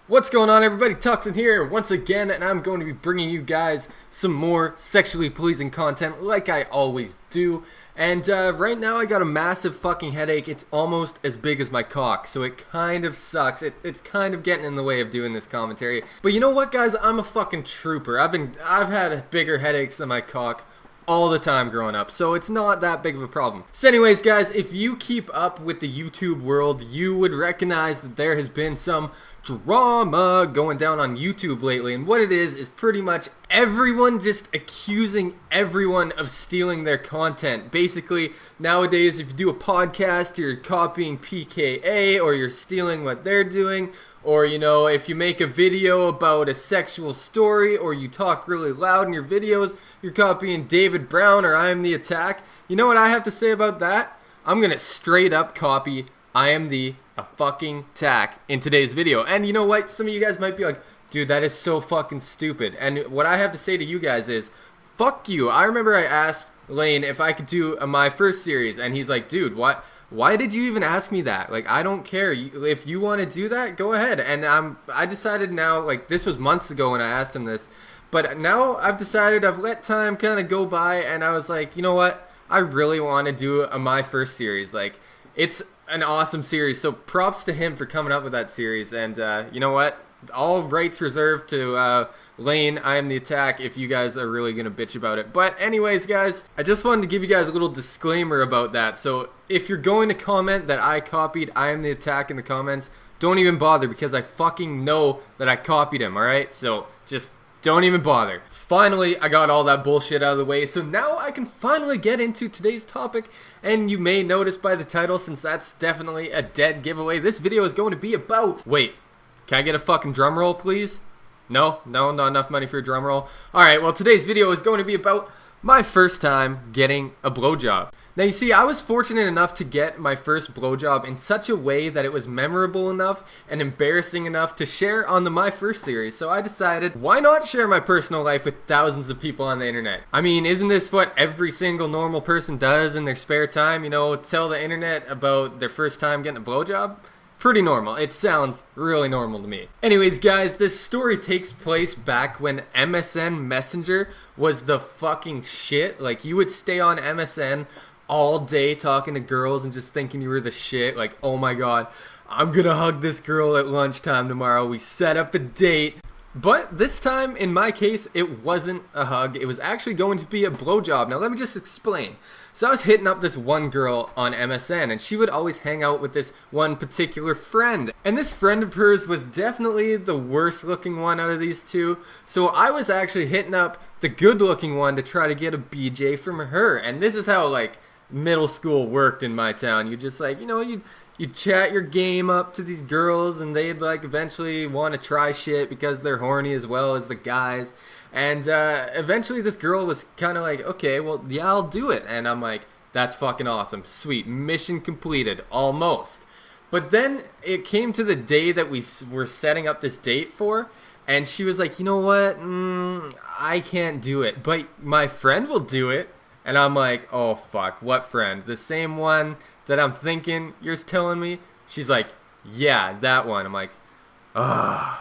What's going on, everybody? Toxin here once again, and I'm going to be bringing you guys some more sexually pleasing content like I always do. And right now I got a massive fucking headache. It's almost as big as my cock, so it kind of sucks. It's kind of getting in the way of doing this commentary. But you know what, guys? I'm a fucking trooper. I've had bigger headaches than my cock all the time growing up, so it's not that big of a problem. So anyways, guys, if you keep up with the YouTube world, you would recognize that there has been some drama going down on YouTube lately, and what it is pretty much everyone just accusing everyone of stealing their content. Basically, nowadays, if you do a podcast, you're copying PKA, or you're stealing what they're doing, or, you know, if you make a video about a sexual story, or you talk really loud in your videos, you're copying David Brown or IAmTheAttack. You know what I have to say about that? I'm gonna straight up copy IAmTheAttack in today's video. And you know what? Some of you guys might be like, dude, that is so fucking stupid. And what I have to say to you guys is, fuck you. I remember I asked Laine if I could do my first series, and he's like, dude, what? Why did you even ask me that? Like, I don't care. If you want to do that, go ahead. And I decided now, like, this was months ago when I asked him this, but now I've decided, I've let time kind of go by, and I was like, you know what? I really want to do my first series. Like, it's an awesome series, so props to him for coming up with that series. And you know what? All rights reserved to Laine, IAmTheAttack, if you guys are really gonna bitch about it. But anyways, guys, I just wanted to give you guys a little disclaimer about that. So if you're going to comment that I copied IAmTheAttack in the comments, don't even bother, because I fucking know that I copied him, alright? So just don't even bother. Finally, I got all that bullshit out of the way, so now I can finally get into today's topic. And you may notice by the title, since that's definitely a dead giveaway, this video is going to be about... Wait, can I get a fucking drum roll, please? No, not enough money for a drum roll. Alright, well, today's video is going to be about my first time getting a blowjob. Now, you see, I was fortunate enough to get my first blowjob in such a way that it was memorable enough and embarrassing enough to share on the My First series. So I decided, why not share my personal life with thousands of people on the internet? I mean, isn't this what every single normal person does in their spare time? You know, tell the internet about their first time getting a blowjob? Pretty normal. It sounds really normal to me. Anyways, guys, this story takes place back when MSN Messenger was the fucking shit. Like, you would stay on MSN all day talking to girls and just thinking you were the shit. Like, oh my god, I'm gonna hug this girl at lunchtime tomorrow. We set up a date. But this time, in my case, it wasn't a hug. It was actually going to be a blowjob. Now, let me just explain. So I was hitting up this one girl on MSN, and she would always hang out with this one particular friend. And this friend of hers was definitely the worst looking one out of these two. So I was actually hitting up the good looking one to try to get a BJ from her. And this is how, like, middle school worked in my town. You just, like, you know, you chat your game up to these girls, and they'd, like, eventually want to try shit because they're horny as well as the guys. And eventually this girl was kind of like, okay, well, yeah, I'll do it. And I'm like, that's fucking awesome. Sweet. Mission completed. Almost. But then it came to the day that we were setting up this date for, and she was like, you know what? I can't do it, but my friend will do it. And I'm like, oh, fuck. What friend? The same one that I'm thinking you're telling me? She's like, yeah, that one. I'm like, ugh.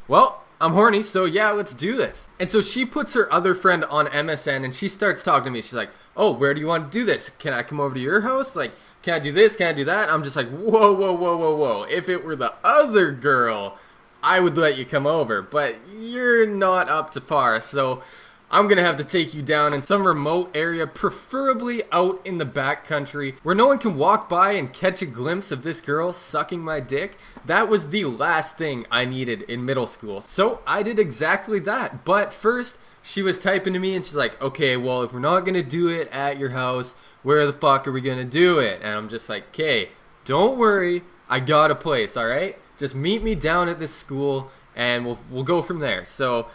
Well, I'm horny, so yeah, let's do this. And so she puts her other friend on MSN, and she starts talking to me. She's like, oh, where do you want to do this? Can I come over to your house? Like, can I do this? Can I do that? I'm just like, whoa. If it were the other girl, I would let you come over. But you're not up to par, so I'm gonna have to take you down in some remote area, preferably out in the back country, where no one can walk by and catch a glimpse of this girl sucking my dick. That was the last thing I needed in middle school. So I did exactly that. But first, she was typing to me and she's like, okay, well, if we're not gonna do it at your house, where the fuck are we gonna do it? And I'm just like, okay, don't worry, I got a place, alright? Just meet me down at this school and we'll go from there. So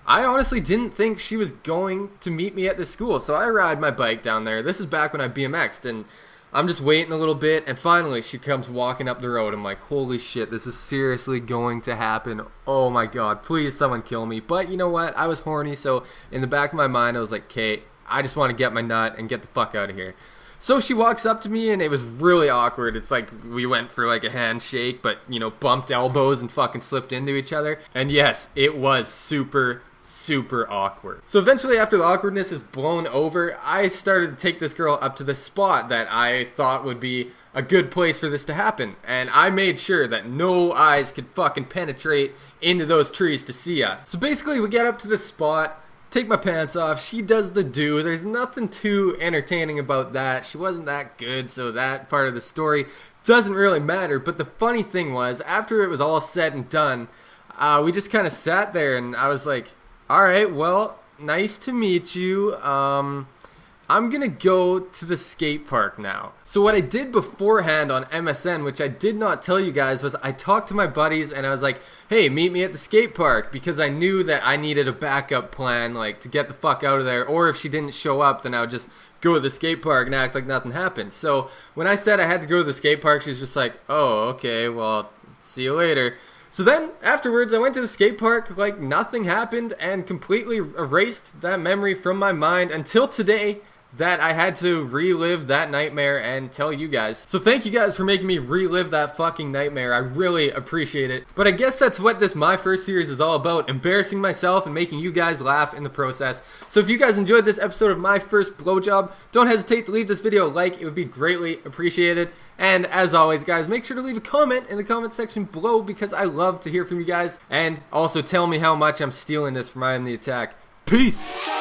I honestly didn't think she was going to meet me at the school, so I ride my bike down there. This is back when I BMX'd, and I'm just waiting a little bit, and finally she comes walking up the road. I'm like, holy shit, this is seriously going to happen. Oh my god, please someone kill me. But you know what? I was horny, so in the back of my mind I was like, okay, I just want to get my nut and get the fuck out of here. So she walks up to me and it was really awkward. It's like we went for like a handshake, but you know, bumped elbows and fucking slipped into each other. And yes, it was super awkward. So eventually, after the awkwardness is blown over, I started to take this girl up to the spot that I thought would be a good place for this to happen. And I made sure that no eyes could fucking penetrate into those trees to see us. So basically, we get up to the spot, take my pants off, she does the do. There's nothing too entertaining about that. She wasn't that good, so that part of the story doesn't really matter. But the funny thing was, after it was all said and done, we just kind of sat there and I was like, alright, well, nice to meet you. I'm gonna go to the skate park now. So what I did beforehand on MSN, which I did not tell you guys, was I talked to my buddies and I was like, hey, meet me at the skate park, because I knew that I needed a backup plan, like, to get the fuck out of there, or if she didn't show up, then I would just go to the skate park and act like nothing happened. So when I said I had to go to the skate park, she's just like, oh, okay, well, see you later. So then, afterwards, I went to the skate park like nothing happened and completely erased that memory from my mind until today, that I had to relive that nightmare and tell you guys. So thank you guys for making me relive that fucking nightmare. I really appreciate it. But I guess that's what this My First series is all about, embarrassing myself and making you guys laugh in the process. So if you guys enjoyed this episode of My First Blowjob, don't hesitate to leave this video a like. It would be greatly appreciated. And as always, guys, make sure to leave a comment in the comment section below, because I love to hear from you guys. And also tell me how much I'm stealing this from IAmTheAttack. Peace!